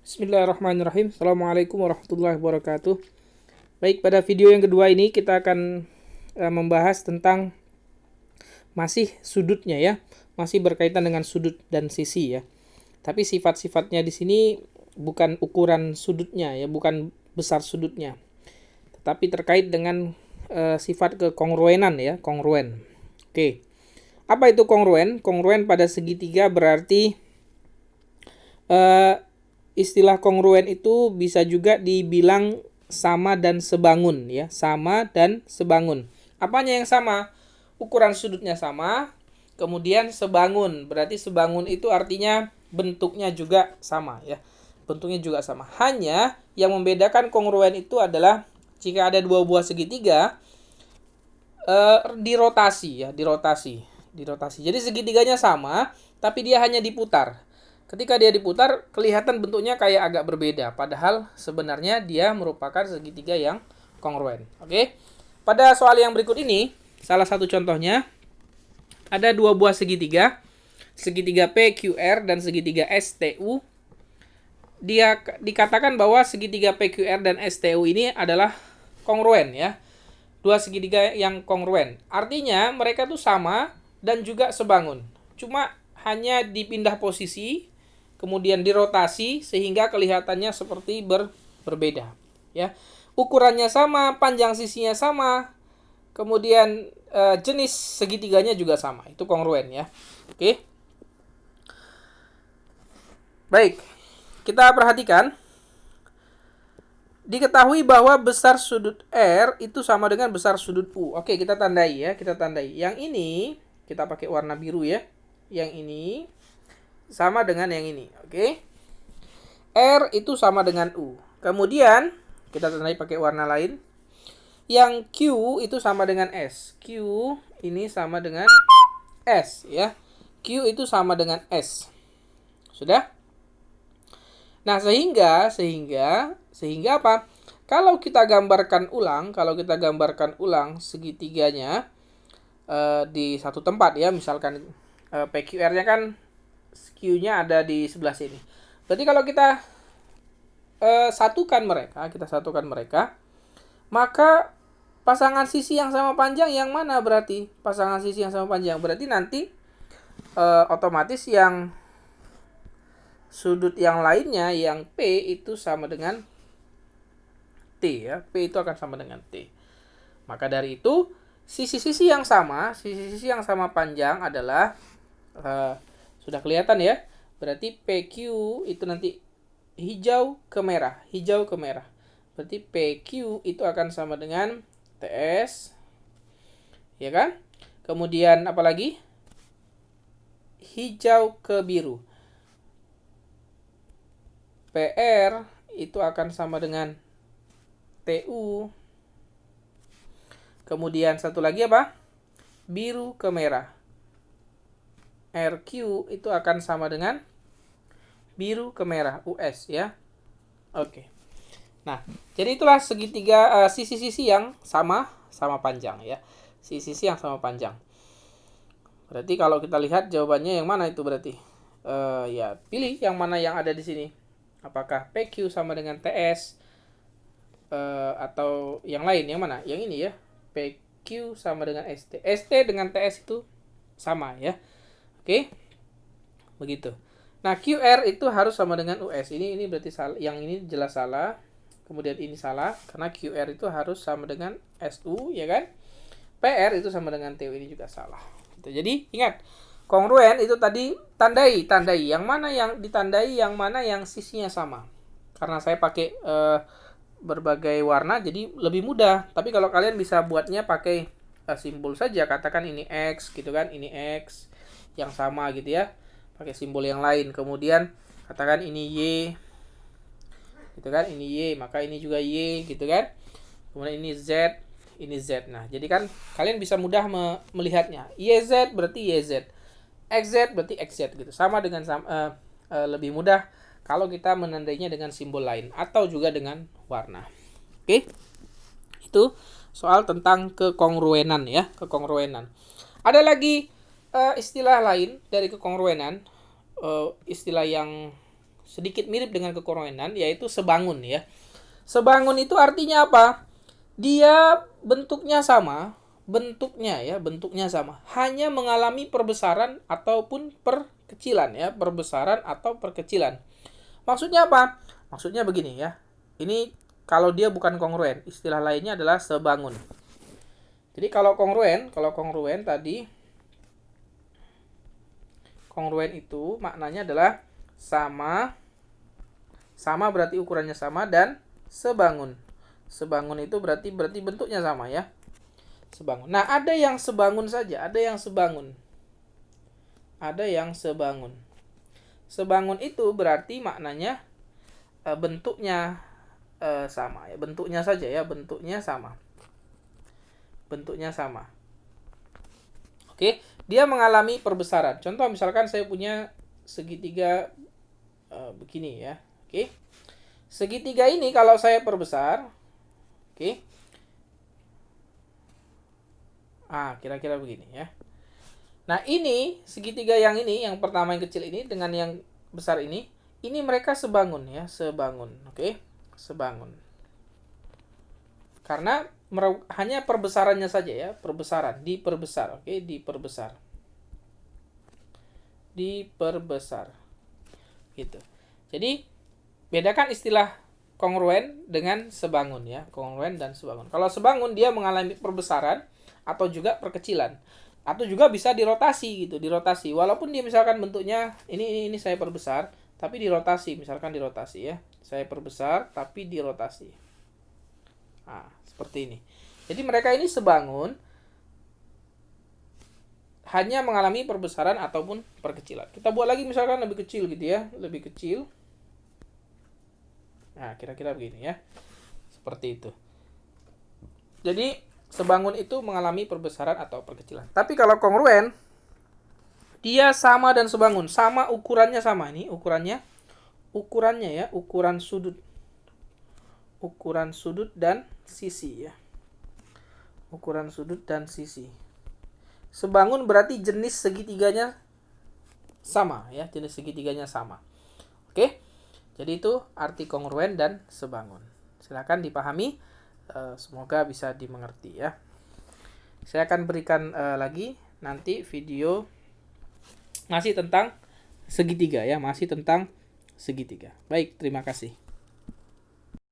Bismillahirrahmanirrahim. Assalamualaikum warahmatullahi wabarakatuh. Baik, pada video yang kedua ini kita akan membahas tentang masih sudutnya ya, masih berkaitan dengan sudut dan sisi ya. Tapi sifat-sifatnya di sini bukan ukuran sudutnya ya, bukan besar sudutnya, tetapi terkait dengan sifat kekongruenan ya, kongruen. Oke, apa itu kongruen? Kongruen pada segitiga berarti istilah kongruen itu bisa juga dibilang sama dan sebangun ya, sama dan sebangun. Apanya yang sama? Ukuran sudutnya sama, kemudian sebangun. Berarti sebangun itu artinya bentuknya juga sama ya. Bentuknya juga sama. Hanya yang membedakan kongruen itu adalah jika ada dua buah segitiga dirotasi ya, dirotasi. Jadi segitiganya sama, tapi dia hanya diputar. Ketika dia diputar, kelihatan bentuknya kayak agak berbeda. Padahal sebenarnya dia merupakan segitiga yang kongruen. Oke. Pada soal yang berikut ini, salah satu contohnya, ada dua buah segitiga. Segitiga PQR dan segitiga STU. Dia dikatakan bahwa segitiga PQR dan STU ini adalah kongruen ya. Dua segitiga yang kongruen. Artinya mereka tuh sama dan juga sebangun. Cuma hanya dipindah posisi, kemudian dirotasi sehingga kelihatannya seperti berbeda ya. Ukurannya sama, panjang sisinya sama, kemudian jenis segitiganya juga sama. Itu kongruen ya. Oke. Baik. Kita perhatikan, diketahui bahwa besar sudut R itu sama dengan besar sudut U. Oke, kita tandai ya, kita tandai. Yang ini kita pakai warna biru ya. Yang ini sama dengan yang ini, oke? R itu sama dengan U. Kemudian kita tandai pakai warna lain. Yang Q itu sama dengan S. Q ini sama dengan S ya. Q itu sama dengan S. Sudah? Nah, sehingga apa? Kalau kita gambarkan ulang segitiganya di satu tempat ya, misalkan PQR-nya kan Q-nya ada di sebelah sini. Berarti kalau kita satukan mereka, maka pasangan sisi yang sama panjang yang mana berarti? Pasangan sisi yang sama panjang berarti nanti otomatis yang sudut yang lainnya, yang P itu sama dengan T ya. P itu akan sama dengan T. Maka dari itu sisi-sisi yang sama panjang adalah sudah kelihatan ya. Berarti PQ itu nanti hijau ke merah. Berarti PQ itu akan sama dengan TS. Ya kan? Kemudian apa lagi? Hijau ke biru. PR itu akan sama dengan TU. Kemudian satu lagi apa? Biru ke merah. RQ itu akan sama dengan biru ke merah, US ya. Oke. Nah, jadi itulah segitiga sisi-sisi yang sama panjang ya. Sisi-sisi yang sama panjang. Berarti kalau kita lihat jawabannya yang mana itu berarti? Ya, pilih yang mana yang ada di sini. Apakah PQ sama dengan TS atau yang lain? Yang mana? Yang ini ya. PQ sama dengan ST. ST dengan TS itu sama ya. Oke. Begitu. Nah, QR itu harus sama dengan US. Ini berarti salah. Yang ini jelas salah. Kemudian ini salah karena QR itu harus sama dengan SU ya kan? PR itu sama dengan TU, ini juga salah. Jadi ingat, kongruen itu tadi tandai yang mana yang ditandai, yang mana yang sisinya sama. Karena saya pakai berbagai warna jadi lebih mudah. Tapi kalau kalian bisa buatnya pakai simbol saja, katakan ini X gitu kan, ini X yang sama gitu ya. Pakai simbol yang lain. Kemudian katakan ini Y gitu kan, ini Y, maka ini juga Y gitu kan. Kemudian ini Z, ini Z. Nah, jadi kan kalian bisa mudah melihatnya. YZ berarti YZ. XZ berarti XZ gitu. Sama dengan lebih mudah kalau kita menandainya dengan simbol lain atau juga dengan warna. Oke. Itu soal tentang kekongruenan ya, kekongruenan. Ada lagi istilah lain dari kekongruenan, istilah yang sedikit mirip dengan kekongruenan, yaitu sebangun ya. Sebangun itu artinya apa? Dia bentuknya sama, bentuknya sama, hanya mengalami perbesaran ataupun perkecilan ya, perbesaran atau perkecilan. Maksudnya apa? Maksudnya begini ya. Ini kalau dia bukan kongruen, istilah lainnya adalah sebangun. Jadi kalau kongruen tadi, kongruen itu maknanya adalah sama berarti ukurannya sama, dan sebangun. Sebangun itu berarti bentuknya sama ya. Sebangun. Nah, ada yang sebangun saja, ada yang sebangun. Ada yang sebangun. Sebangun itu berarti maknanya bentuknya sama ya, bentuknya saja ya, bentuknya sama. Bentuknya sama. Oke, dia mengalami perbesaran. Contoh misalkan saya punya segitiga begini ya. Oke. Segitiga ini kalau saya perbesar, oke. Kira-kira begini ya. Nah, ini segitiga yang ini, yang pertama yang kecil ini dengan yang besar ini mereka sebangun ya, sebangun. Oke, sebangun. Karena hanya perbesarannya saja ya, perbesaran, diperbesar, oke, diperbesar. Diperbesar. Gitu. Jadi, bedakan istilah kongruen dengan sebangun ya, kongruen dan sebangun. Kalau sebangun dia mengalami perbesaran atau juga perkecilan, atau juga bisa dirotasi gitu, dirotasi. Walaupun dia misalkan bentuknya ini saya perbesar, tapi dirotasi, misalkan dirotasi ya. Saya perbesar tapi dirotasi. Seperti ini. Jadi mereka ini sebangun, hanya mengalami perbesaran ataupun perkecilan. Kita buat lagi misalkan lebih kecil gitu ya, lebih kecil. Nah, kira-kira begini ya. Seperti itu. Jadi, sebangun itu mengalami perbesaran atau perkecilan. Tapi kalau kongruen, dia sama dan sebangun. Sama, ukurannya sama. Ini ukurannya ya, ukuran sudut. Ukuran sudut dan sisi ya. Ukuran sudut dan sisi. Sebangun berarti jenis segitiganya sama ya, jenis segitiganya sama. Oke? Jadi itu arti kongruen dan sebangun. Silakan dipahami, semoga bisa dimengerti ya. Saya akan berikan lagi nanti video masih tentang segitiga ya, masih tentang segitiga. Baik, terima kasih.